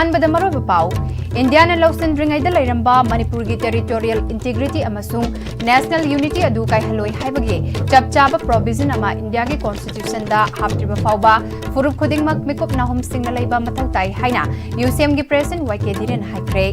अहानबद मरोब पाउ इंडिया ने लौसनद्रिंगैद लैरंबा मणिपुर की टेरिटोरियल इंटीग्रिटी अमसुंग नेशनल यूनिटी अदु कायहलोय हाइबगे चपचाब प्रोविजन अमा इंडिया की कॉन्स्टिट्यूशन दा हाप्त्रिबा फाउबा फुरुप खुदिंगमक मिकुप नाहुम सिंगना लैबा मथौ ताई हाइना यूसीएम की प्रेसिडेंट वाईके धीरेन हाइख्रे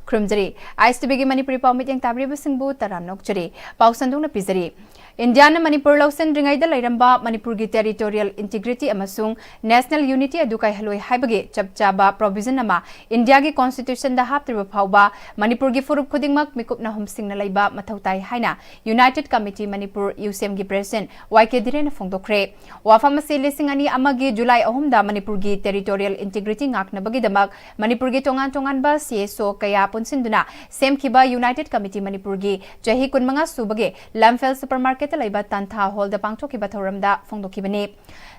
खुरमजरी आईएसटीवी की मणिपुरी पाउ मिटिंग ताब्रिबा सिंबु तराम नोकचरी पाउ संदुंगना पिजरी इंडिया ने मणिपुर लौसनद्रिंगैद लैरंबा मणिपुर की टेरिटोरियल इंटीग्रिटी अमसुंग नेशनल यूनिटी अदु कायहलोय हाइबगे चपचाबा प्रोविजन अमा इंडिया की कॉन्स्टिट्यूशन दा हाप्त्रिबा फाउबा मणिपुर की फुरुप खुदिंगमक मिकुपना हुमसिंगना लैबा मथौ ताई हाइना यूनाइटेड कमिटी मणिपुर यूसीएम की प्रेसिडेंट वाईके धीरेन फोंदोखरे वाफम से लिसिंग अनि अमगी जुलाई अहुमदा मणिपुर की टेरिटोरियल इंटीग्रिटी ngaknabagidamag मणिपुर की तोंगान तोंगानबा सीएसओ कया पुनसिंदुना सेमखिबा यूनाइटेड कमिटी मणिपुर की चही 15 सुबगे लमफेल सुपरमार्केट लैबा तंथा हॉल द पांगथोकिबा थौरमदा फोंदोखिबने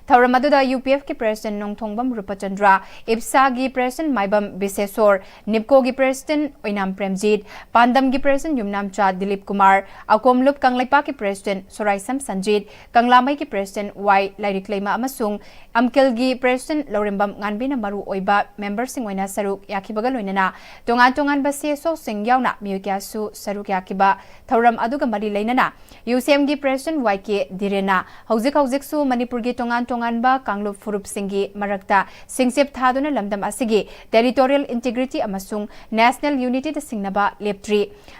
थौरम अदुदा यूपीएफ की प्रेसिडेंट नोंथोंगबम रूपचंद्र इब्सा की प्रेसिडेंट माइबम बिसेसोर निपको की प्रेसिडेंट ओइनाम प्रेमजीत पांदम की प्रेसिडेंट युमनामचा दिलीप कुमार अकोमलुप कंगलैपा की प्रेसिडेंट सोराइसम संजीत कंगलामई की प्रेसिडेंट वाई लाइरिकलेमा अमसुंग अमकेल की प्रेसिडेंट लौरेंबम गानबीना मरु ओइबा मेंबर सिंह ओइना सरुक याखिबगा लोइनना तोंगान तोंगान बसेसो सिंह यावना मियोक्यासु सरुक याखिबा थौरम अदुगा मरी लेनना यूसीएम की प्रेसिडेंट वाईके धीरेना हौजिक मणिपुर की तोंगान तोंगानबा कांगलुप फुरुप सिंगी मरक्ता सिंगसेप थादुना लमदम असिगी टेरिटोरियल इंटीग्रिटी अमसुंग नेशनल यूनिटी द सिंगनबा लेप्ट्री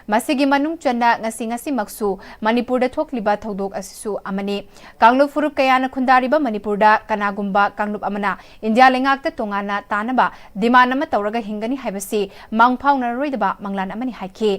मसिगी मनुंग चन्ना ngasi मक्सु मणिपुर द थोकलिबा थौदोक असिसु अमनी कांगलुप फुरुप कयाना खुंदारिबा मणिपुर दा कनागुंबा कांगलुप अमना इंडिया लेंगाकता तोंगाना तानबा डिमांड अमा तौरगा हिंगनी हाइबसी मांगफाउना रोइदबा मंगलान अमनी हाइखे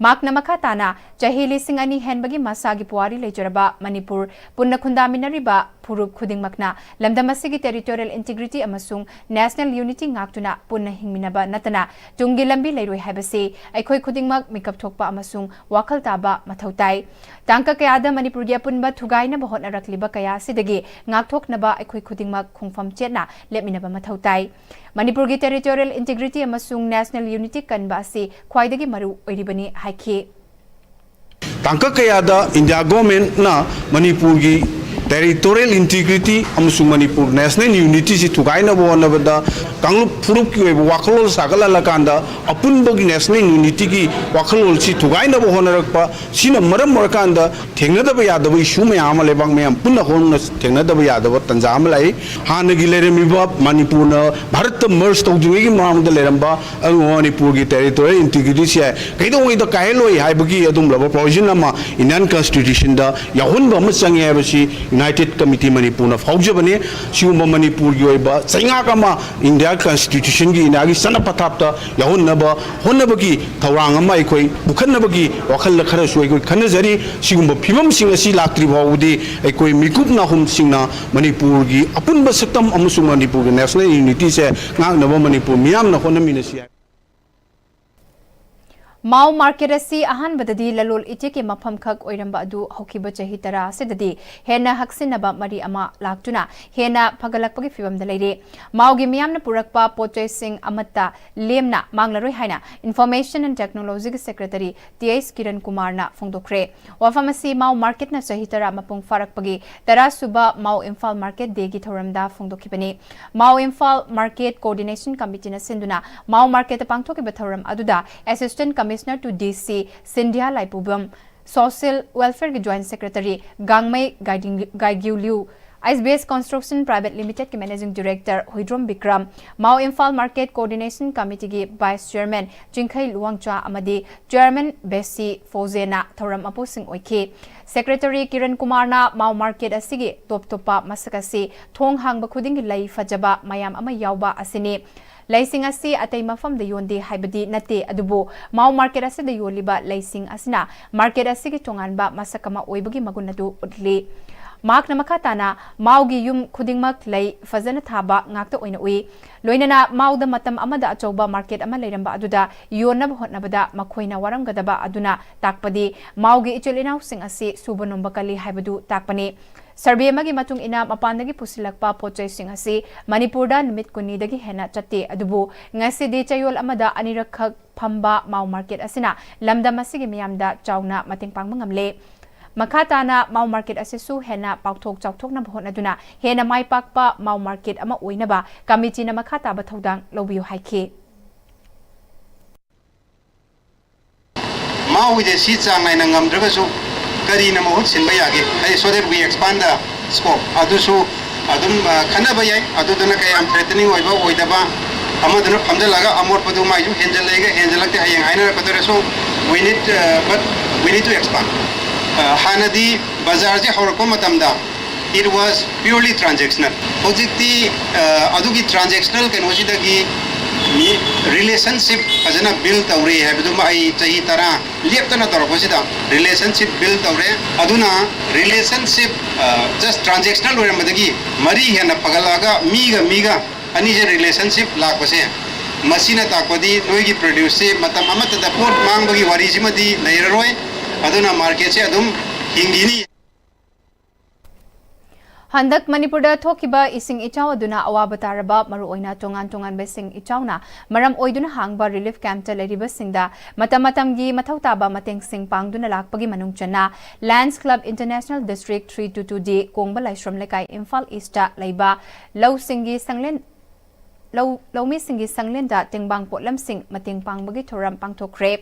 मार्क नमखा ताना चही लिसिंग अनि हेनबगी मसागी पुआरी लेजरबा मणिपुर पुन्ना खुंदामिनरिबा फुरुप खुदिंगमकना लमदमसिगी टेरिटोरियल इंटीग्रिटी अमसुंग नेशनल यूनिटी ngaktuna पुन्ना हिंगमिनबा नतना तुंगी लंबी लेरोय हाइबसे अखोय खुदिंगमक मिकप थोकपा अमसुंग वाखल ताबा मथौताई तांका कयादा मणिपुर गी अपुनबा थुगाइना बहोना रखलिबा कया सिदगी ngakthoknaba अखोय खुदिंगमक खुंगफम चेतना लेमिनबा मथौताई मणिपुर की टेरिटोरियल इंटीग्रिटी अमसुंग नेशनल यूनिटी कनबा से ख्वाइदगी मरु ओइरिबनी हाइखे तांका कयादा इंडिया गवर्नमेंट ना मणिपुर की टेरिटोरियल इंटीग्रिटी अमसुंग मणिपुर नेशनल यूनिटी से थुगाइना बोनबदा कांगलुप फुरुप की वाखलोल सागलालकांदा अपुनबगी नेशनल यूनिटी की वाखलोल सी थुगाइना बोनरकपा सिना मरम मरकांदा थेंगनदब यादब इशू मयाम लेबांग मयाम पुन्ना होन थेंगनदब यादब तंजाम लाई हानगी लेरमिबा मणिपुर न भारत मर्ज तौजुगी मामद लेरंबा मणिपुर की टेरिटोरियल इंटीग्रिटी से कइदोंगैदा कायलोय हाइबगी अदुम लब प्रोविजन अमा इंडियन कॉन्स्टिट्यूशन दा याहुनबा म चंगे हाइबसी यूनाइटेड कमिटी मणिपुर फौजबने सिगुम्बा मणिपुर की ओइबा चैंगाकमा इंडिया कॉन्स्टिट्यूशन की इंडिया की सन पथापता याहुनबा होनबगी थौरांग अमा अखोय बुखनबगी वखल खर सोय खनजरी सिगुम्बा फिबम सिंग असि लाक्ट्रि भाउदी अखोय मिकुपना हुम सिंगना मणिपुर की अपुनबा सक्तम अमसुंग मणिपुर की नेशनल यूनिटी से ngangnaba मणिपुर मियामना होनमिनसी माउ मार्केट असी अहानबददी ललोल इचे के मफम खक ओइरंबा अदु हौकिबा चही तरा सेददी हेना हक्सिनबा मरी अमा लाक्तुना हेना फगलकपगी फिबम द लेरे माउगी मियामना पुरकपा पोचेसिंग अमत्ता लेमना मांगलरोय हाइना इन्फॉर्मेशन एंड टेक्नोलॉजी के सेक्रेटरी टीएस किरण कुमार ना फोंदोखरे वाफम असी माउ मार्केट ना चही तरा मपुंग फारकपगी तरा सुबा माउ इम्फाल मार्केट देगी थोरमदा फोंदोखिबनी Mao Imphal market coordination committee ना सिंदुना माउ मार्केट पांगथोकिबा थोरम अदुदा assistant commissioner to DC Sindhiya Laipubam social welfare के ज्वाइंट सेक्रेटरी गांगमई गाइग्यूल्यू आईएसबीएस कंस्ट्रक्शन प्राइवेट लिमिटेड के managing director Huidrom Vikram Mao Imphal market coordination committee के वाइस चेयरमैन चिंखई लुवांगचा अमदी चेयरमैन बेसी फोजेना थौरम अपोसिंग ओइखे सेक्रेटरी किरण कुमार ना माउ मार्केट असिगे टॉप टॉपा मसकसी थोंग हांगबा खुदिंग लई फजबा मयाम अमा यावबा असिने लैसिंग असी अतै मफम द योंदे हाइबदी नते अदुबो माउ मार्केट असे द योलिबा लैसिंग असिना मार्केट असिगे तोंगानबा मसकमा ओइबगी मगुन अदु उडले मार्क नमखा ताना माउगी युम खुदिंगमक लई फजन थाबा ngakta oina ui loinana mauda matam amada achauba market ama leiramba aduda yonab hotnabada makhoina waramgadaba aduna takpadi maugi ichelinau sing ase subanomba kali haibadu takpani सर्वे मगी मतुंग इना मपानदगी पुसिलकपा पोचै सिंह असी मणिपुरदा निमित कुन्नीदगी हेना चते अदुबु ngasidi chayol amada anirakha phamba mau market asina lamdam asigi miyamda chauna mating pangma ngamle Makatana mau market asesu hena pauthok chauthok na bhon aduna hena mai pakpa mau market ama oinaba committee na makata ba thodang lobiu haike mau de si chang nai na ngam draga su kari na mahut sin ba yage ai so that we expand the scope adu su adum khana ba yai adu dana kai am threatening oiba oidaba amadana phamda laga amor padu mai ju henjalakte hayang aina kadare so we need to expand hanadi bazar je horko matamda it was purely transactional hojikti adugi transactional kenoji dagi mi relationship ajana build tawre habiduma ai chahi tara leptana torposida relationship build tawre aduna relationship just transactional ore madagi mari hena pagalaga miga ani je relationship lakpase masina takodi noigi produce se matam amata da port mangbagi wari simadi leiroi aduna market se adum hingini Handak Manipurda thokiba ising ichaw aduna awaba taraba maru oina tongan besing ichawna maram oiduna hangba relief camp ta leriba singda matam gi mathau taba mateng sing pangduna lakpagi manung chana Lands Club International District 322D kongba laishram lekai Imphal East ta leiba law singi sanglen lawmi singi sanglen da tengbang potlam sing mateng pangbagi thoram pangthokre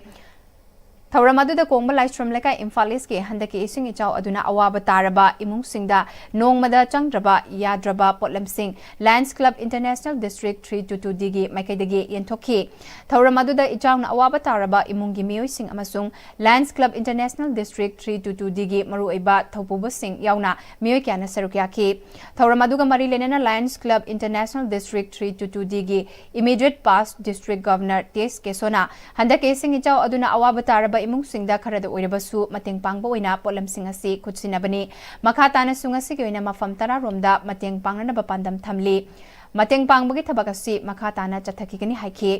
Tauramadu Kongba Lightstrom Leka Imphal East Handaki Ising Ichaw Aduna Awaba Taraba Imung Singda Nongmada Changdraba Yadraba Potlam Sing Lands Club International District 322 Digi Maikaidagi Yentoki Tauramadu Ichaw na Awaba Taraba Imungi Mioy Sing Amasung Lands Club International District 322 Digi Maru Eba Taupuba Sing Yauna Mioy Kiana Sarukyaki Tauramadu Mari Lenena Lands Club International District 322 Digi Immediate Past District Governor Tes Kesona Handaki Ising Ichaw Aduna Awaba Taraba imung singda kharada oirabasu mateng pangba oina polam sing asi khutsinabani makhatana sungasi ke oina mafam tara romda mateng pangnana ba pandam thamli mateng pangbagi thabak asi makhatana chathaki kani haiki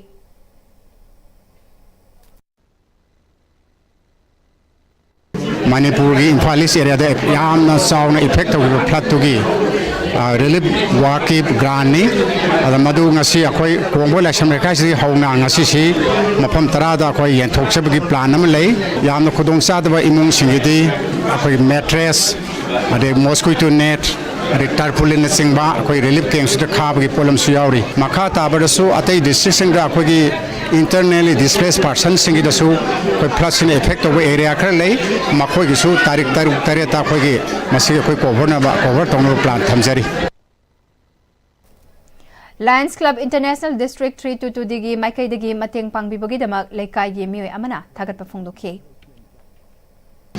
Manipur ki Imphal East area de yamna sauna effect of flood to gi relief work grant ni ada madu ngasi akoi kongbo election rekai si hauna ngasi si mafam tara da akoi yen thokse gi plan am lei yamna khudong sa da imung singidi akoi mattress ade mosquito net ade tarpaulin singba akoi relief camp su khab gi problem su yauri makha ta ba su atai district sing da akoi gi internally displaced person singi da su koi plus in effect of area khar lei makhoi gi su tarik tare ta khoi gi masi koi cover na ba cover tong plan thamjari Lions Club International District 322 digi Maikai digi mateng pangbibagi damak lekai gi mioi amana thagat pa phongdokhe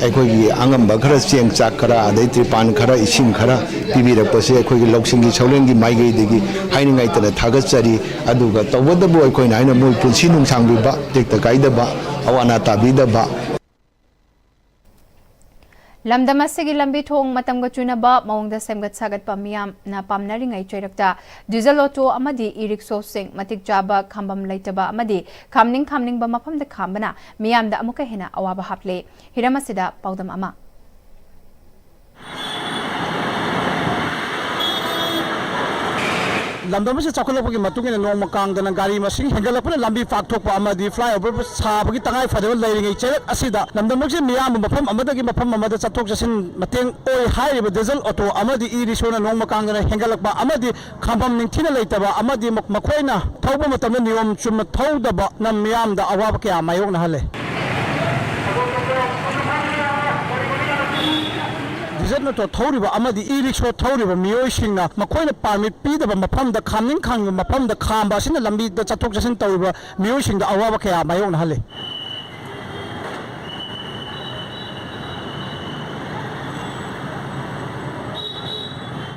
ꯑꯩꯈꯣꯏꯒꯤ ꯑꯉꯝꯕ ꯈꯔ ꯆꯦꯡ ꯆꯥꯛ ꯈꯔ ꯑꯗꯩ ꯇ꯭ꯔꯤꯄꯥꯟ ꯈꯔ ꯏꯁꯤꯡ ꯈꯔ ꯄꯤꯕꯤꯔꯛꯄꯁꯦ ꯑꯩꯈꯣꯏꯒꯤ ꯂꯧꯁꯤꯡꯒꯤ ꯁꯧꯂꯦꯟꯒꯤ ꯃꯥꯏꯀꯩꯗꯒꯤ ꯍꯥꯏꯅꯤꯡꯉꯥꯏꯇꯅ ꯊꯥꯒꯠꯆꯔꯤ ꯑꯗꯨꯒ ꯇꯧꯕꯇꯕꯨ ꯑꯩꯈꯣꯏꯅ ꯍꯥꯏꯅ ꯃꯣꯏ ꯄꯨꯟꯁꯤ ꯅꯨꯡꯁꯥꯡꯕꯤꯕ ꯇꯦꯛꯇ ꯀꯥꯏꯗꯕ ꯑꯋꯥ ꯑꯅꯥ ꯇꯥꯕꯤꯗꯕ Lamdamasigi lambi thong matamga chunaba maungda semgat sagat pamiyam na pamnari ngai choirakta diesel auto amadi e-rickshaw sing matik jaba khambam laitaba amadi khamning ba mafam da khambana miyam da amuka hena awaba haple hiramasida paudam ama Lamdam se chakulapagi matungina nongma kangdana gari masing hengalapana lambi fakthokpa amadi flyover sabagi tangai fadaba leiringai cherak asida lamdam se miyam mafam amadagi mafam amada chathok chasin mateng oi hairiba diesel auto amadi e-rickshaw nongma kangdana hengalakpa amadi khambam ningthina leitaba amadi makhoina thauba matamna niyom chumna thaudaba nam miyam da awaba kya mayokna hale diesel auto thoriba amadi e-rickshaw thoriba miyoi singna makhoina permit pidaba mafamda khamning khang mafamda khamba sina lambi da chathok chasin tawriba miyoi singda awaba kya mayokna hale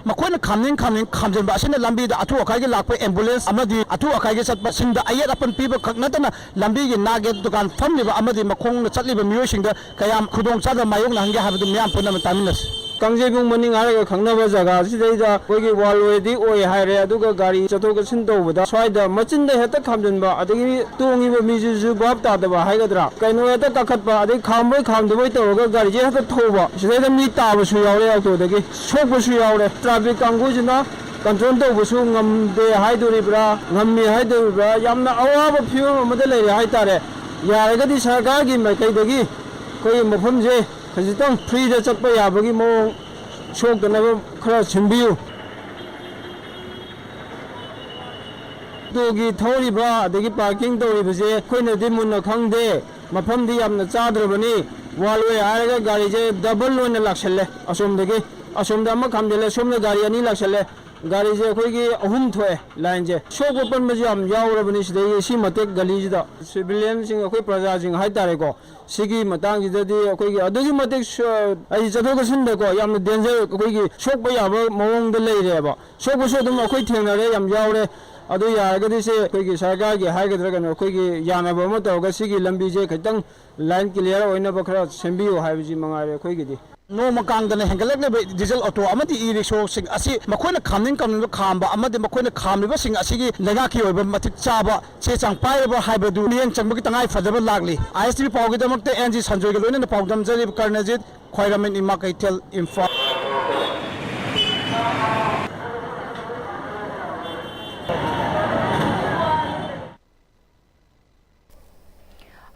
makoina khamning khamjenba asina lambi da athu akai ge lakpa ambulance amadi athu akai ge chatpa singda ayat apan piba khaknatana lambi ge nage dukan famliba amadi makhong na chatliba miyoi singda kayam khudong chada mayong na hange habadu miyam punna taminas Kangjebung maning araga khangnaba jaga sidaida koigi walwedi oi haire aduga gari chathok sin tawbada swaida machinda heta khamjanba adagi tongiba mijuju bab tadaba haigadra kaino heta kakhatba adagi khamboi khamdaboi tawga gari je heta thoba sidaida mi tabasu yaure auto dagi sokbasu yaure traffic kangujina control tawbasu ngamde haiduribra ngammi haiduribra yamna awaba fiyo amada leire haitare yaragadi sarkar gi maikai dagi koi mafamje खजितंग फ्रीदा चटपा याबगी मौंग सोकदनबा खरा सिंबियु दोगी थौरिबा अदगी parking तौरिबसे खोइनदि Munna खंगदे मफमदि यामना चाद्रबनी वालवे हारगा गाड़ी जे double लोइना लाक्सले असोमदा अमा खामदेले सोमना गाड़ी अनि लाक्सले गाड़ी जे अखोइगी अहुम थोए line जे सोक पनबजे याम यावरबनी सिदे सि मतेक गली जिदा सिविलियन सिंग अखोइ प्रजा सिंग हाइ तारेको सिगी मतंग जिददि अखोइगी अदुगी मतेक आई जदोगसिन देखो याम डेंजर अखोइगी सोकबा याबा मवंग लेरेबा सोकबसो दम अखोइ थेंगनारे याम यावरे अदु यारगदि से अखोइगी सरकार गी हाइगद्रगन अखोइगी यानाबा अमा तौगा सिगी लंबी जे खितंग लाइन क्लियर ओइनबा खरा सेंबियो हाइबजी मंगारे अखोइगिदि नोम कांगदन हेंगलक डीजल ऑटो अमदी ई रिक्शो सिंग असि मखोइना खामनिंग कमनिंग खामबा अमदी मखोइना खामलिबा सिंग असिगी लेगाकी ओइबा मथिक चाबा चे चांग पाइबा हाइबदु नियन चंगबगी तंगाई फदबा लागली आईएसटीवी पावगिदमकते एनजी संजोयगे लोइना पावदम जरिब कर्णजित खोइरामिन इमा कैथल इम्फा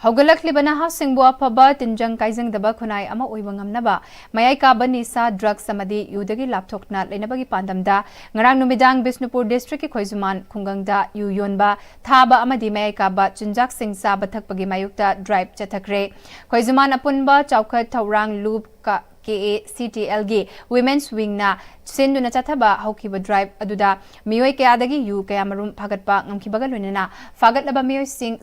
हौगलक्लिबा नहासिंगबु अफबा तिनजंग काइजंगदबा खुनाई अमा ओइबा ngamnaba mayai काबा निसा drugs समदि युदगी लापथोकना लेनबगी पांदमदा ngarang numidang Bisnupur district ki khoizuman khungangda yu yonba thaba amadi mayai काबा चिंजाक सिंग साबा थकपगी मायुक्ता drive चथकरे khoizuman apunba chawkhat thawrang loop ka KACTL gi women's wing na senduna chathaba haukiba drive aduda miyoi kayadagi yu kayamarum phagatpa ngamkibaga loinana faгаtlaba miyoi sing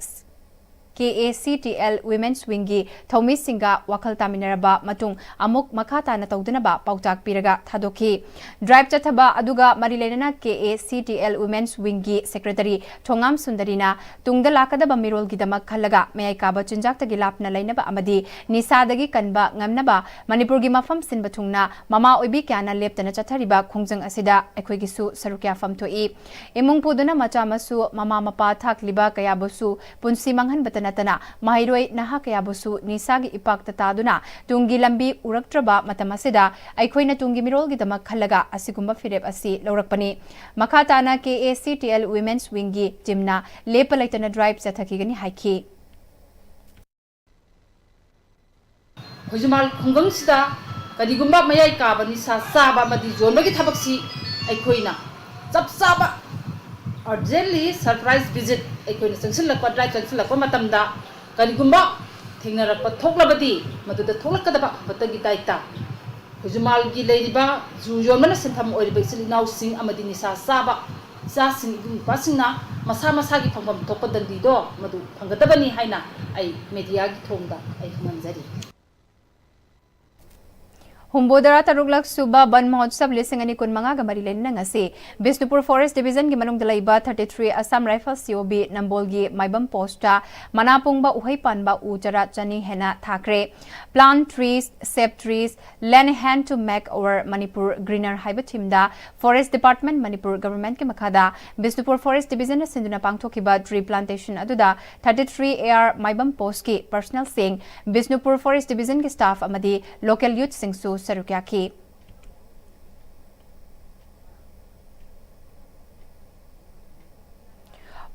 KACTL Women's Wing gi Thomi Singa Wakal Taminaraba Matung Amuk Makata na Taudanaba Pautak Piraga Thadoki Drive Chathaba Aduga Marilena KACTL Women's Wing gi Secretary Thongam Sundarina Tungda Lakadaba Mirol Gidama Khalaga Mayai Kaba Chinjakta Gilapna Lainaba Amadi Nisadagi Kanba Ngamnaba Manipur gi Mafam Sinbatungna Mama Oibi Kyana Leptana Chathariba Khungjang Asida Ekhoigisu Sarukya Famtoi Imung Puduna Machamasu Mama Mapa Thakliba Kayabusu Punsi Manghan Batana Natana Mahiroi Naha Kayabusu Nisagi Ipak Tataduna Tungi Lambi Uraktraba Matamasida Aikoina Tungi Mirol Gidama Khalaga Asigumba Fireb Asi Laurakpani Makatana KACTL Women's Wingi Jimna Lepalaitana Drive Sathakigani Haiki Hujumal Kungangsida Kadigumba Mayai Kabani Saba Madi Zonbagi Tabaksi Aikoina Zap Saba urgently surprise visit aikoina sangsilakpa drive sangsilakpa matamda kanigumba thengnarakpa thoklabadi maduda thoklakadaba batagi taita hujumal gi leiriba juyomana sentham oiriba silinau sing amadi nisa saba sa sing pasingna masa masa gi phangam thokpa dandi do madu phangadabani haina ai media gi thongda ai manjari Humbodara Taruglak Suba Ban Mahotsav Lisingani Kunmanga Gamarilen Nangasi Bisnupur Forest Division Gimanung Dalaiba 33 Assam Rifles COB Nambolgi Maibam Posta Manapungba Uhai Panba Ujara Chani Hena Thakre Plant trees, sap trees, lend hand to make our Manipur greener Haibatimda Forest Department Manipur Government Kimakada Bisnupur Forest Division Sinduna Pangtokiba Tree Plantation Aduda 33 AR Maibam Poski Personal Sing Bisnupur Forest Division ki staff Amadi Local Youth Singsu Sarukyaki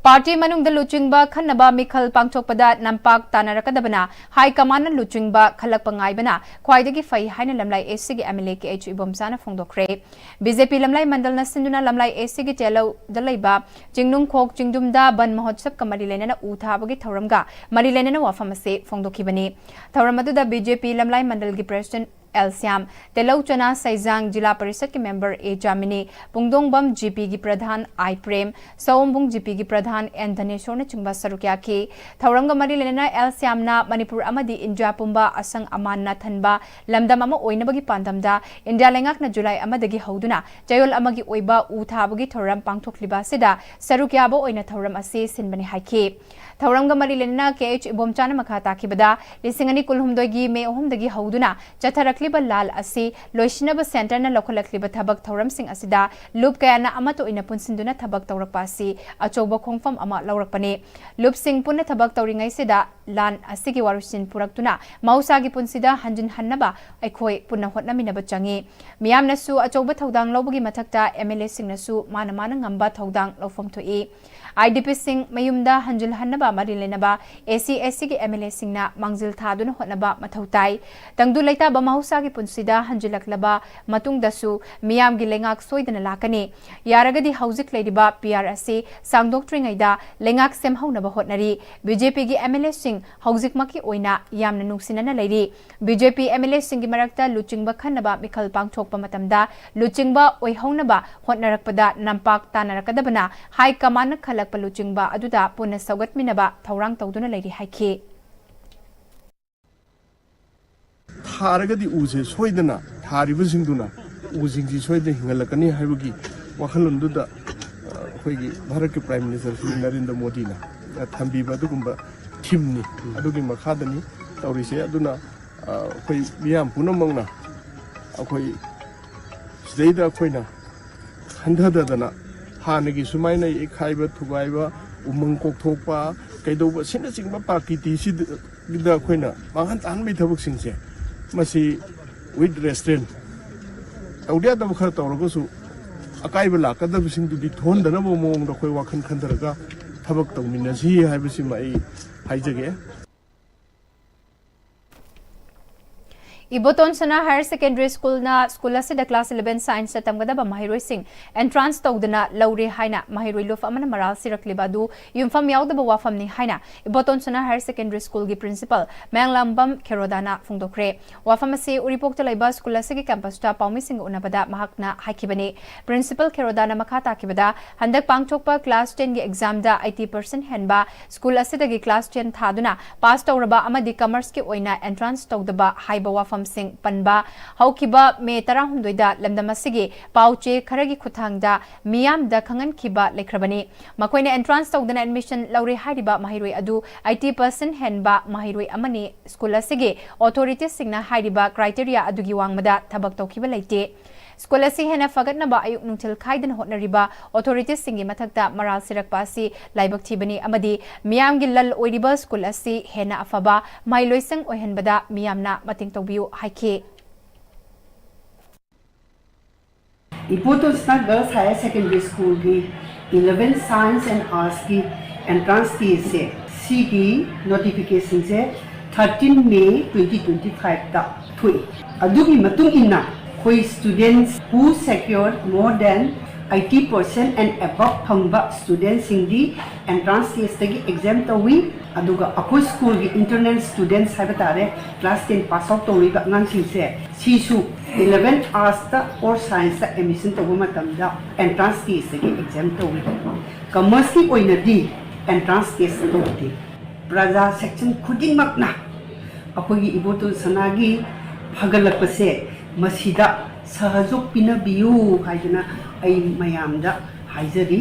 Party Manung the Luchingba Kanaba Mikal Pangchokpada Nampak Tanarakadabana High Command Luchingba Kalakpangaibana Kwaidagi Fai Haina Lamlai Esigi Ameleki H. Ibomsana Fongdokre BJP Lamlai Mandalna Sinduna Lamlai Esigi Telo Dalaiba Jingnung Kok Jingdumda Ban Mahotsap Kamarilena Uthabagi Tauramga Marilena Wafamase Fongdokibani Tauramadu BJP Lamlai Mandalgi President Elsiam Telau Chana Saizang Jila Parisat ke member A Jamini Pungdongbam GP gi Pradhan I Prem Saumbung GP gi Pradhan N Dhaneshwar na chungba sarukya ki Thauranga Mari Lena Elsiam na Manipur amadi India Pumba Asang Aman na Thanba Lamdam ama oinabagi pandamda India lengak na July amadagi hauduna Jayol amagi oiba uthabagi thoram pangthokliba sida sarukya bo oina thoram ase sinbani haiki Thauranga Mari Lena KH Ibomchana makha takibada Lisingani kulhumdogi me ohumdagi hauduna Chatharak ꯂꯩꯔꯛꯂꯤꯕ ꯂꯥꯜ ꯑꯁꯤ ꯂꯣꯏꯁꯤꯟꯅꯕ ꯁꯦꯟꯇꯔꯅ ꯂꯧꯈꯠꯂꯛꯂꯤꯕ ꯊꯕꯛ ꯊꯧꯔꯝꯁꯤꯡ ꯑꯁꯤꯗ ꯂꯨꯞ ꯀꯌꯥꯅ ꯑꯃꯠꯇ ꯑꯣꯏꯅ ꯄꯨꯟꯁꯤꯟꯗꯨꯅ ꯊꯕꯛ ꯇꯧꯔꯛꯄ ꯑꯁꯤ ꯑꯆꯧꯕ ꯈꯣꯡꯐꯝ ꯑꯃ ꯂꯧꯔꯛꯄꯅꯤ ꯂꯨꯞꯁꯤꯡ ꯄꯨꯟꯅ ꯊꯕꯛ ꯇꯧꯔꯤꯉꯩꯁꯤꯗ ꯂꯥꯟ ꯑꯁꯤꯒꯤ ꯋꯥꯔꯨꯁꯤꯟ ꯄꯨꯔꯛꯇꯨꯅ ꯃꯍꯧꯁꯥꯒꯤ ꯄꯨꯟꯁꯤꯗ ꯍꯟꯖꯤꯟꯍꯟꯅꯕ ꯑꯩꯈꯣꯏ ꯄꯨꯟꯅ ꯍꯣꯠꯅꯃꯤꯟꯅꯕ ꯆꯪꯏ ꯃꯤꯌꯥꯝꯅꯁꯨ ꯑꯆꯧꯕ ꯊꯧꯗꯥꯡ ꯂꯧꯕꯒꯤ ꯃꯊꯛꯇ MLA-ꯁꯤꯡꯅꯁꯨ ꯃꯥꯅ ꯉꯝꯕ ꯊꯧꯗꯥꯡ ꯂꯧꯐꯝ ꯊꯣꯛꯏ IDP-ꯁꯤꯡ ꯃꯌꯨꯝꯗ ꯍꯟꯖꯤꯜꯍꯟꯅꯕ ꯃꯔꯤ ꯂꯩꯅꯕ AC/SC-ꯒꯤ MLA-ꯁꯤꯡꯅ ꯃꯥꯡꯖꯤꯜ ꯊꯥꯗꯨꯅ ꯍꯣꯠꯅꯕ ꯃꯊꯧ ꯇꯥꯏ ꯇꯪꯗꯨ ꯂꯩꯇꯥꯕ ꯃꯍꯧꯁꯥꯒꯤ ꯄꯨꯟꯁꯤꯗ ꯍꯟꯖꯤꯜꯂꯛꯂꯕ ꯃꯇꯨꯡꯗꯁꯨ ꯃꯤꯌꯥꯝꯒꯤ ꯂꯩꯉꯥꯛ ꯁꯣꯏꯗꯅ ꯂꯥꯛꯀꯅꯤ ꯌꯥꯔꯒꯗꯤ ꯍꯧꯖꯤꯛ ꯂꯩꯔꯤꯕ PR ꯑꯁꯤ ꯁꯥꯡꯗꯣꯛꯇ꯭ꯔꯤꯉꯩꯗ ꯂꯩꯉꯥꯛ ꯁꯦꯝꯍꯧꯅꯕ ꯍꯣꯠꯅꯔꯤ BJP-ꯒꯤ MLA-ꯁꯤꯡ ꯍꯧꯖꯤꯛꯃꯛꯀꯤ ꯑꯣꯏꯅ ꯌꯥꯝꯅ ꯅꯨꯡꯁꯤꯅꯅ ꯂꯩꯔꯤ BJP MLA-ꯁꯤꯡꯒꯤ ꯃꯔꯛꯇ ꯂꯨꯆꯤꯡꯕ ꯈꯟꯅꯕ ꯃꯤꯈꯜ ꯄꯥꯡꯊꯣꯛꯄ ꯃꯇꯝꯗ ꯂꯨꯆꯤꯡꯕ ꯑꯣꯏꯍꯧꯅꯕ ꯍꯣꯠꯅꯔꯛꯄꯗ ꯅꯝꯄꯥꯛ ꯇꯥꯟꯅꯔꯛꯀꯗꯕꯅ ꯍꯥꯏ ꯀꯃꯥꯟꯅ ꯈꯜꯂꯛꯄ ꯂꯨꯆꯤꯡꯕ ꯑꯗꯨꯗ ꯄꯨꯟꯅ ꯁꯧꯒꯠꯃꯤꯟꯅꯕ ꯊꯧꯔꯥꯡ ꯇꯧꯗꯨꯅ ꯂꯩꯔꯤ ꯍꯥꯏꯈꯤ ꯊꯥꯔꯒꯗꯤ ꯎꯁꯦ ꯁꯣꯏꯗꯅ ꯊꯥꯔꯤꯕꯁꯤꯡꯗꯨꯅ ꯎꯁꯤꯡꯁꯤ ꯁꯣꯏꯗꯅ ꯍꯤꯡꯍꯜꯂꯛꯀꯅꯤ ꯍꯥꯏꯕꯒꯤ ꯋꯥꯈꯜꯂꯣꯟꯗꯨꯗ ꯑꯩꯈꯣꯏꯒꯤ ꯚꯥꯔꯠꯀꯤ ꯄ꯭ꯔꯥꯏꯝ ꯃꯤꯅꯤꯁꯇꯔ ꯁ꯭ꯔꯤ ꯅꯔꯦꯟꯗ꯭ꯔ ꯃꯣꯗꯤꯅ ꯊꯝꯕꯤꯕ ꯑꯗꯨꯒꯨꯝꯕ ꯊꯤꯝꯅꯤ ꯑꯗꯨꯒꯤ ꯃꯈꯥꯗꯅꯤ ꯇꯧꯔꯤꯁꯦ ꯑꯗꯨꯅ ꯑꯩꯈꯣꯏ ꯃꯤꯌꯥꯝ ꯄꯨꯝꯅꯃꯛꯅ ꯑꯩꯈꯣꯏ ꯁꯤꯗꯩꯗ ꯑꯩꯈꯣꯏꯅ ꯍꯟꯊꯗꯗꯅ ꯍꯥꯟꯅꯒꯤ ꯁꯨꯃꯥꯏꯅ ꯏꯈꯥꯏꯕ ꯊꯨꯒꯥꯏꯕ ꯎꯃꯪ ꯀꯣꯛꯊꯣꯛꯄ ꯀꯩꯗꯧꯕ ꯑꯁꯤꯅꯆꯤꯡꯕ ꯄ꯭ꯔꯀꯤꯇꯤꯁꯤꯗ ꯑꯩꯈꯣꯏꯅ ꯃꯥꯡꯍꯟ ꯇꯥꯍꯟꯕꯒꯤ ꯊꯕꯛꯁꯤꯡꯁꯦ ꯃꯁꯤ ꯋꯤꯠ ꯔꯦꯁꯇ꯭ꯔꯦꯟ ꯇꯧꯗ ꯌꯥꯗꯕ ꯈꯔ ꯇꯧꯔꯒꯁꯨ ꯑꯀꯥꯏꯕ ꯂꯥꯛꯀꯗꯕꯁꯤꯡꯗꯨꯗꯤ ꯊꯣꯛꯍꯟꯗꯅꯕ ꯃꯑꯣꯡꯗ ꯑꯩꯈꯣꯏ ꯋꯥꯈꯜ ꯈꯟꯊꯔꯒ ꯊꯕꯛ ꯇꯧꯃꯤꯟꯅꯁꯤ ꯍꯥꯏꯕꯁꯤꯃ ꯑꯩ ꯍꯥꯏꯖꯒꯦ Iboton Sana Higher Secondary School na school asida class 11 science tamgadaba mahiroi sing entrance tawdana lauri haina mahiroi luf amana maral sirakliba du yumfam yaudaba wafam ni haina Iboton Sana Higher Secondary School gi principal Menglambam Kerodana fungdokre wafam ase uripok talaiba school asigi campus ta paumi sing unabada mahakna haikibani principal Kerodana makata kibada handak pangchokpa class 10 gi exam da 80% henba school asida gi class 10 thaduna pass tawraba amadi commerce ki oina entrance tawdaba haiba wafam Sing Panba Haukiba Me Tarahundoida Lamdamasigi Pauche Karagi Kutangda Miam da Kangan Kiba Lekrabani Makoina entrance tawdana admission Lauri Haidiba Mahiroi Adu 80% henba Mahiroi Amani School Asigi authorities singna Haidiba criteria adugi wangmada tabak tawkiba leite School asi hena fagatnaba ayuk nungtil khaidan hotnariba authorities singi mathakta maral sirakpa asi laibak thibani amadi miyamgi lal oiriba school asi hena afaba mailoisang ohenbada miyamna mating tawbiu haike Ipoto Star Girls Higher Secondary School की 11 Science and Arts की entrance की से C की notification से 13 May 2025 तक हुई अदुगी मतुंग इन्ना कोई students who secured more than 80% and above फंगबा students Sindhi entrance test की exam तो हुई अदुगा अको school की internal students है बतारे class 10 pass out तो हुई बांग सिंसे सीसु 11 arts ता और science ता admission तो हुआ तमदा entrance test की exam तो हुई commerce की कोई नदी entrance test तो हुई प्रजा section खुदिंग मकना अको की इबोतो सनागी भगलक पसे मसीदा सहयोग पिनबियु हाइजना आई मयामदा हाइजरी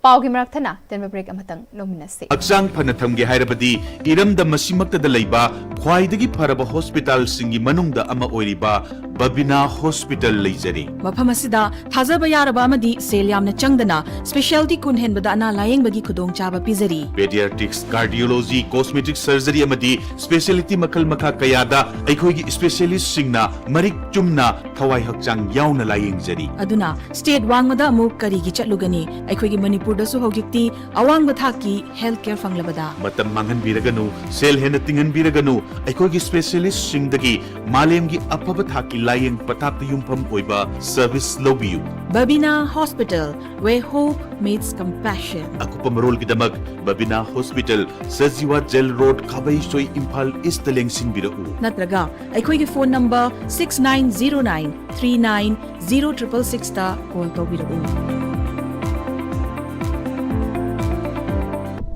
Paugi Marathana, then we break a matang luminous. Aksang Panatamgi Hairabadi, Iram the Masimak the Laiba, Kwaidagi Paraba Hospital Singi Manungda Ama Oiriba, Babina Hospital Lazari. Mapamasida, Tazabayarabamadi, Seliam Changdana, Specialty Kunhen Badana Lying Bagi Kudong Chaba Pizari. Pediatrics, Cardiology, Cosmetic Surgery Amadi, Specialty Makal Maka Kayada, Aikogi Specialist Singna, Marik Chumna, Kawai Hakchang Yauna Lying Zari. Aduna, State Wangmada Muk Karigi Chatlugani, Aikogi Manipuri. Dasu hojikti awang bathaki healthcare fanglabada matam mangan biraganu sel hena tingan biraganu aikogi specialist singdagi malemgi apaba thaki layeng patapta yumpham oiba service lobiu Babina Hospital where hope meets compassion akupamarol gidamak Babina Hospital Sajiwa Jail Road Kabai Soi Imphal East Leng singbirau natraga aikogi phone number 6909 390666 ta call tawbirau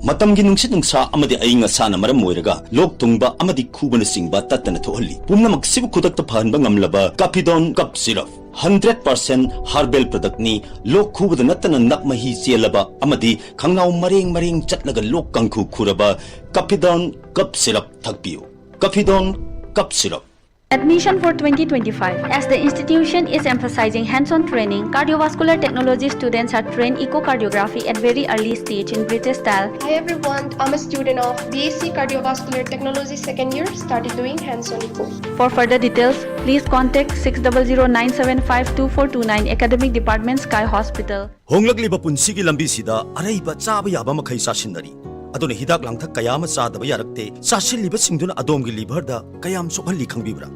Matamgi nungsit nungsa amadi ainga sana maram moiraga lok tungba amadi khubana singba tatana thohalli pumna maksibu kudakta phanba ngamlaba Capidon cup syrup 100% herbal product ni lok khubada natana nakmahi chelaba amadi khangnaw mareng chatlaga lok kangkhu khuraba Capidon cup syrup thakpiu Capidon Cup Syrup. Admission for 2025. As the institution is emphasizing hands-on training, cardiovascular technology students are trained echocardiography at very early stage in British style. Hi everyone, I'm a student of BSc Cardiovascular Technology second year, started doing hands-on echo. For further details, please contact 600-975-2429 Academic Department, Sky Hospital. Honglakliba punsigi lambi sida araiba chaba yaba makhai sasinari. Aduna hidak langthak kayama sadaba yarakte sasilliba singduna adomgi liver da kayam sokhalli khangbibra.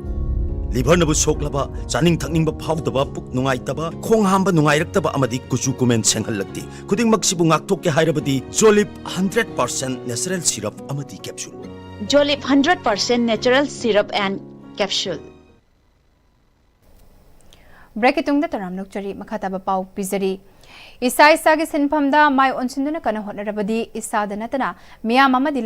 Liver nabu soklaba chaning thakningba phawdaba puk nungaitaba khong hamba nungairaktaba amadi kuchu kumen senghallakti. Kuding magsibu ngaktokke hairabadi Jolip 100% natural syrup amadi capsule. Jolip 100% natural syrup and capsule. Break itungda taram nokchari makhataba pau pizari. Isa gi sinphamda mai onsinduna kana honarabadi isa da natana miyam amadi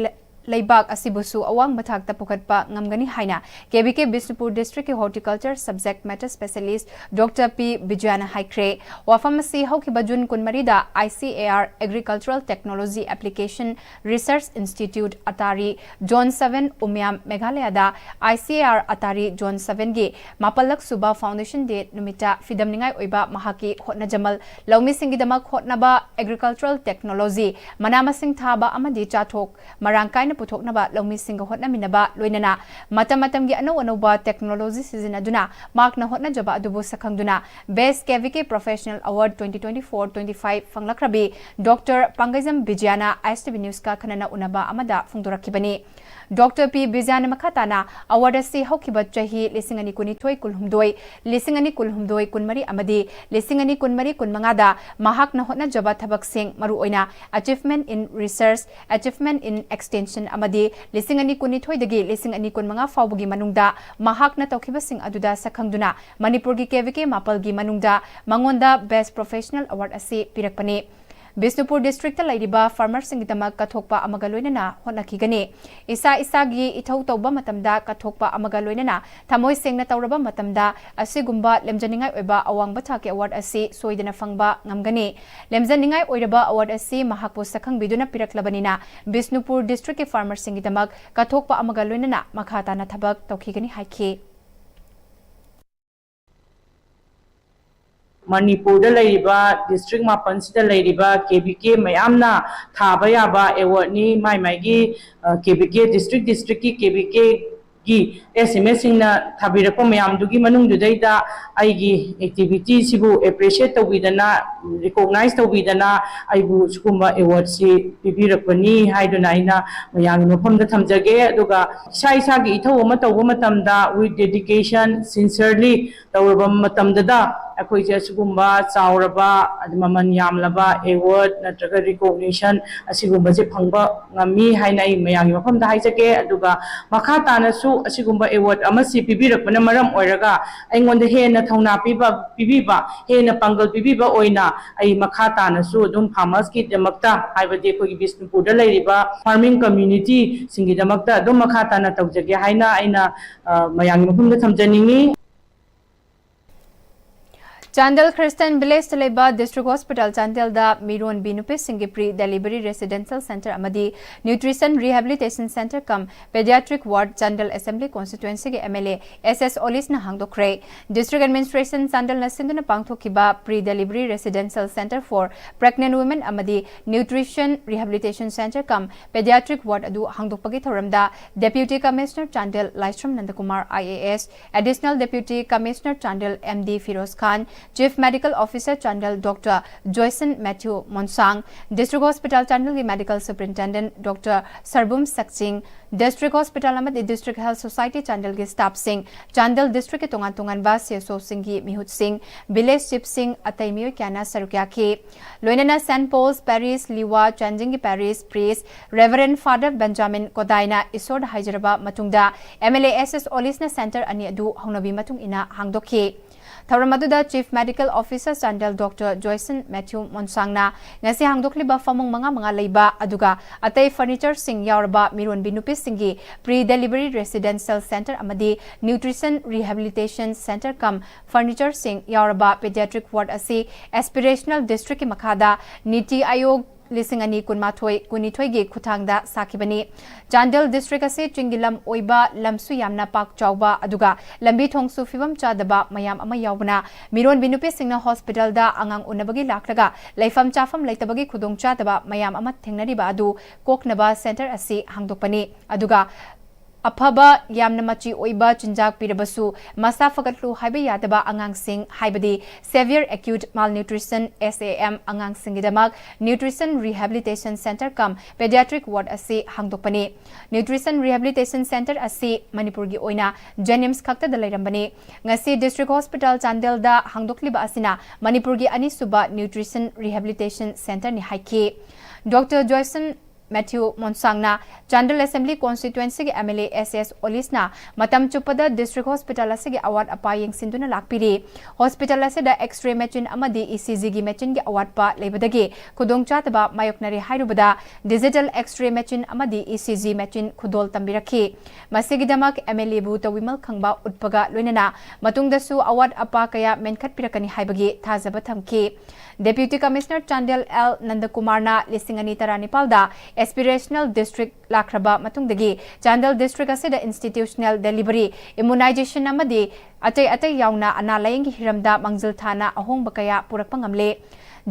Laibak asibusu awang mathak tapukatpa ngamgani haina KBK Bisnupur District Horticulture Subject Matter Specialist Dr. P. Bijana Haikre wafamasi haukiba Jun kunmarida ICAR Agricultural Technology Application Research Institute Atari John 7 Umyam Meghalaya da ICAR Atari John 7 gi Mapalak Suba Foundation Day numita fidamningai oiba mahaki hotna jamal laumi singidamak hotnaba Agricultural Technology manamasing thaba amadi chathok marangkai puthoknaba laumi singa hotna minaba loinana matam gi anoba technology sizinaduna makna hotna jaba adubu sakhangduna Best KVK Professional Award 2024-25 fanglakrabi Dr. Pangajam Bijana ISTV News ka khanana unaba amada fungdorakibani Dr. P. Bijana makhatana award asi haukiba chahi lisingani kunithoi kulhumdoi lisingani kulhumdoi kunmari amadi lisingani kunmari kunmangada mahakna hotna jaba thabak sing maru oina achievement in research achievement in extension amadi lisingani kunithoi dagi lisingani kunmanga fawbugi manungda mahakna tawkhibasing aduda sakhangduna Manipur gi KVK mapalgi manungda mangonda Best Professional Award asi pirakpani Bisnupur District Laidiba Farmers Singitama Kathokpa Amagaloinana Honakigani Isa Isagi Ithau Tauba Matamda Kathokpa Amagaloinana Tamoi Singna Tauraba Matamda Asigumba Lemjaningai Oiba Awang Bathaki Award Asi Soidana Fangba Ngamgani Lemjaningai Oidaba Award Asi Mahakpo Sakhang Biduna Piraklabanina Bisnupur District Farmers Singitamak Kathokpa Amagaloinana Makhatana Thabak Taukigani Haiki Manipur district mapansida KBK mayamna thaba yaba award ni mai KBK district ki KBK gi SMS singna thabirakpa mayam dugi manung dudaida aigi activity sibu appreciate tawidana recognize tawidana aibu skumba award si pibirakpani haiduna ina mayang mafamda thamjage aduga isa gi ithau ama tawba matamda with dedication sincerely tawraba matamda akhoi je sugumba chauraba maman yamlaba award natraga recognition asigumba je phangba ngami hainai mayang mafamda haijake aduga makha tanasu asigumba award amasi pibirakpana maram oiraga aingonda hena thauna pibiba hena pangal pibiba oina ai makha tanasu dum farmers ki damakta haibade khoi Bisnupur da lairiba farming community singi damakta dum makha tana tawjage haina aina mayang mafamda thamjaningi Chandel Christian Village Taleba District Hospital Chandel da Miron Binupe Singapore Delivery Residential Center Amadi Nutrition Rehabilitation Center cum Pediatric Ward Chandel Assembly Constituency ke MLA SS Olis na hangdokre District Administration Chandel na sinduna pangthokiba Pre-Delivery Residential Center for Pregnant Women Amadi Nutrition Rehabilitation Center cum Pediatric Ward adu hangdokpagi thoramda Deputy Commissioner Chandel Laistram Nandakumar IAS Additional Deputy Commissioner Chandel MD Firoz Khan Chief Medical Officer Chandel Dr. Joyson Matthew Monsang, District Hospital Chandel ki Medical Superintendent Dr. Sarbum Saksing, District Hospital Amadi District Health Society Chandel ki Staff Singh, Chandel District ki Tungan ba CSO Singh ki Mihut Singh, Village Chief Singh Ataimiyo Kyana Sarukya ki, Loinana St. Paul's Parish Liwa Chanjing ki Parish Priest Reverend Father Benjamin Kodaina Isod Haijaraba Matungda MLA SS Olisna Center ani adu hangnabi matung ina hangdokhi. Thauramaduda Chief Medical Officer Chandel Dr. Joyson Matthew Monsangna ngasi hangdokliba famong mga leiba aduga atay furniture sing yauraba Miron Binupi singi Pre-Delivery Residential Center amadi Nutrition Rehabilitation Center cum Furniture sing yauraba Pediatric Ward asi Aspirational District ki Makhada Niti Ayog लिसिंगनी कुनमाथोई कुनिथोई गी खुथांगदा साखिबनी Chandel district असे चिंगिलम ओइबा लमसु यामना पाक चावबा अदुगा लंबी थोंगसु फिवम चादबा मयाम अमा यावबना मिरोन बिनुपे सिंगना hospital दा अंगांग उनबगी लाखलगा लाइफम चाफम लैतबगी खुदोंग चादबा मयाम अमा थेंगनरिबा अदु कोकनबा centre असे हांगदोकपनी अदुगा अफबा यामना मची ओइबा चिंजाक पिरबसु मसा फगतलु हाइबे यादबा अंगांग सिंग हाइबदी सेवियर एक्यूट मालन्यूट्रिशन SAM अंगांग सिंगिदमक nutrition rehabilitation centre cum paediatric ward असे हांगदोकपनी न्यूट्रिशन रिहेबिलिटेशन सेंटर असे मणिपुरगी ओइना जेनिम्स खक्तदा लैरंबनी ngasi डिस्ट्रिक्ट हॉस्पिटल चांदेलदा हांगदोकलिबा असिना मणिपुरगी अनिसुबा न्यूट्रिशन रिहेबिलिटेशन सेंटर नि हाइकी डॉक्टर जॉयसन मैथ्यू मोनसांगना चांदल असेंबली कॉन्स्टिट्युएंसी के MLA SS ओलिसना मतम चुपदा डिस्ट्रिक्ट हॉस्पिटल असेगे अवार्ड अपा यंगसिंदुना लाकपिरी हॉस्पिटल असेदा एक्सरे मशीन अमदी ECG गी मशीन गे अवार्ड पा लेबदगे खुदोंगचातबा मायोकनरे हाइरुबदा डिजिटल एक्सरे मशीन अमदी ECG मशीन खुदोल तंबिरखी मसेगिदमक MLA बु तविमल खंगबा उत्पगा लोइनना मतुंगदसु अवार्ड अपा कया मेनखतपिरकनी हाइबगे थाजबा थमकी deputy commissioner Chandel L नंदकुमारना लिसिंगनी तरानिपालदा aspirational district लाख्रबा मतुंगदगी Chandel district असेदा institutional delivery immunisation अमदी अतै अतै यावना अना लायंगी हिरमदा मंगजल थाना अहोंग बकया पुरकपा ngamle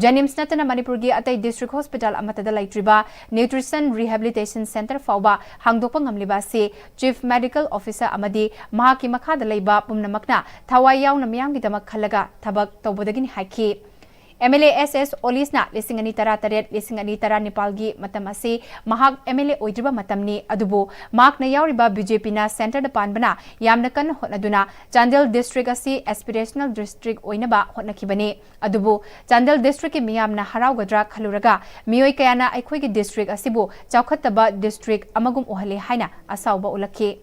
जेनिम्स नतना मणिपुरगी अतै डिस्ट्रिक्ट हॉस्पिटल अमतदा लैत्रिबा न्यूट्रिशन रिहेबिलिटेशन सेंटर फाउबा हांगदोकपा ngamliba से चीफ मेडिकल ऑफिसर अमदी महाकी मखादा लैबा पुमनमकना थवाई यावना मियांगीदमक खलगा थबक तौबदगिनि हाइकी MLA SS ओलिसना लिसिंगनी तरा तरेट लिसिंगनी तरा निपालगी मतमसी महाग MLA ओइद्रिबा मतमनी अदुबो मार्कना यावरिबा BJP ना सेंटर द पानबना यामना कन होनदुना चांदल डिस्ट्रिक्ट असी एस्पिरेशनल डिस्ट्रिक्ट ओइनबा होनखिबनी अदुबो चांदल डिस्ट्रिक्ट के मियामना हरावगद्रा खलुरगा मियोय कयाना अखोइगी डिस्ट्रिक्ट असिबो चावखतबा डिस्ट्रिक्ट अमगुम ओहले हाइना असावबा उलखि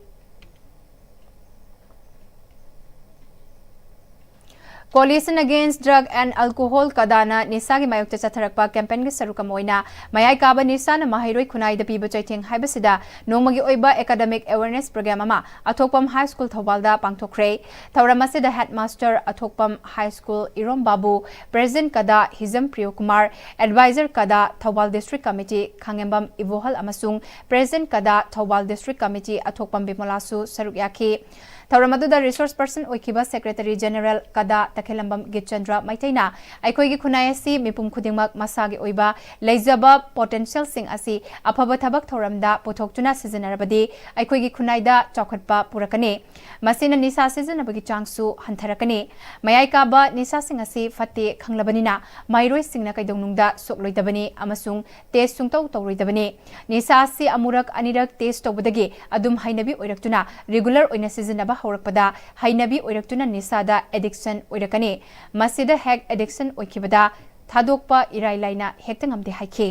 Coalition Against Drug and Alcohol Kadana Nisagi Mayukta Chatharakpa campaign gi saruka moina mayai kaba nisana mahairoi khunai da piba chaitheng haibasida nongmagi oiba academic awareness program ama Athokpam High School Thobalda pangthokre thauramase headmaster Athokpam High School Irom Babu president kada Hizam Priyo Kumar advisor kada Thobal District Committee Khangembam Ivohal amasung president kada Thobal District Committee Athokpam Bimolasu saruk yaki Thauramadu resource person oikiba secretary general kada Takhelambam Gitchandra Maitaina Aikoigi Khunai asi mipum khudingmak masagi oiba leizaba potential sing asi afaba thabak thoramda pothokchuna sizinarabadi Aikoigi Khunai da chokhatpa purakane masina nisa sizinabagi changsu hantharakane mayai kaba nisa sing asi fatte khanglabanina mairoi singna kaidongnungda sokloidabani amasung test sungtau tawroidabani nisa asi amurak anirak test tobudagi adum hainabi oiraktuna regular oina sizinaba haurakpada hainabi oiraktuna nisada addiction oirakani masida hek addiction oikibada thadokpa irai laina hektangamde haike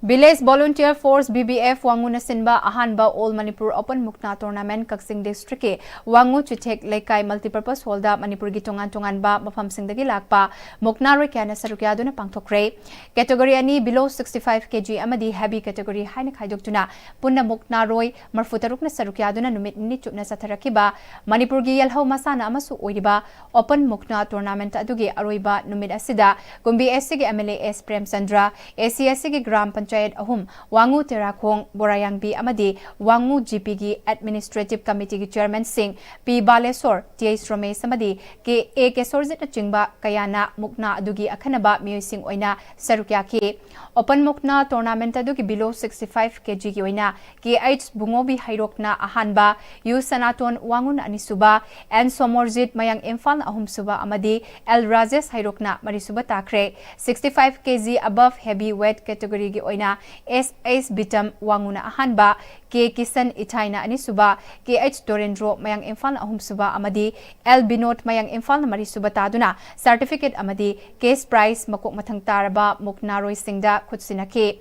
Village Volunteer Force BBF Wanguna Sinba Ahanba All Manipur Open Mukna Tournament Kaksing District ke Wangu Chitek Lekai Multipurpose Hall da Manipur gi tongan tongan ba mafam singdagi lakpa Mukna roi kana sarukyaduna pangthokre category ani below 65 kg amadi heavy category haina khaidokjuna punna Mukna roi marfutarukna sarukyaduna numit ni chupna satharakiba Manipur gi yelhau masana amasu oiriba Open Mukna Tournament adugi aroiba numit asida Gumbi SC gi MLA S Prem Chandra ACSC gi Gram Panchayat ahum Wangu Terakhong Borayang B amadi Wangu GP gi Administrative Committee gi Chairman Singh P Balesor TS Ramesh amadi ke A Kesorzit chingba kayana Mukna adugi akhanaba miyoi sing oina sarukya ki Open Mukna Tournament adugi below 65 kg gi oina KH Bungobi Hairokna ahanba U Sanaton Wangun anisuba N Somorzit Mayang Imphal ahum suba amadi L Rajesh Hairokna marisuba takre 65 kg above heavyweight category gi oina SS Bitam Wanguna ahanba K Kisan Itaina anisuba KH Dorendro Mayang Imphal ahum suba amadi L Binot Mayang Imphal marisuba taduna certificate amadi case prize makok mathang taraba Mukna roi singda khutsinake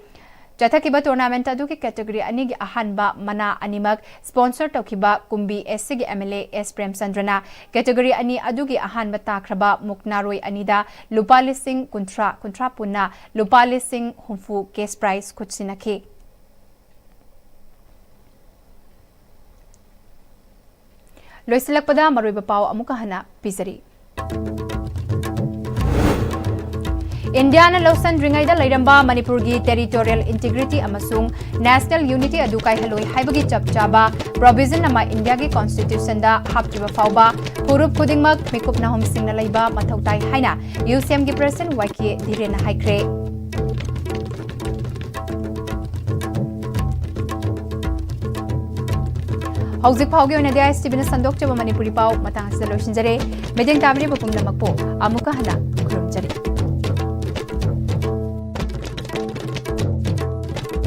Jathakiba tournament adugi category anigi ahanba mana animak sponsor tokiba kumbi SC gi MLA S Prem Sandrana category ani adugi ahanba takraba Mukna roi anida lupali sing kuntra punna lupali sing humfu case prize khutsinake Loisilakpada maruiba pau amuka hana pisari India na lausan ringai da lairamba Manipur gi territorial integrity amasung national unity adu kai haloi haibagi chapchaba provision ama India gi constitution da haptiba fauba purup khudingmak mikup na hom singna laiba mathautai haina UCM gi president YK Dhirena haikre Hauzik Paugi on the ISTV na sandok chaba Manipuri pau matang sa lotion jare medeng tabri bapum namakpo amuka hana kurum jare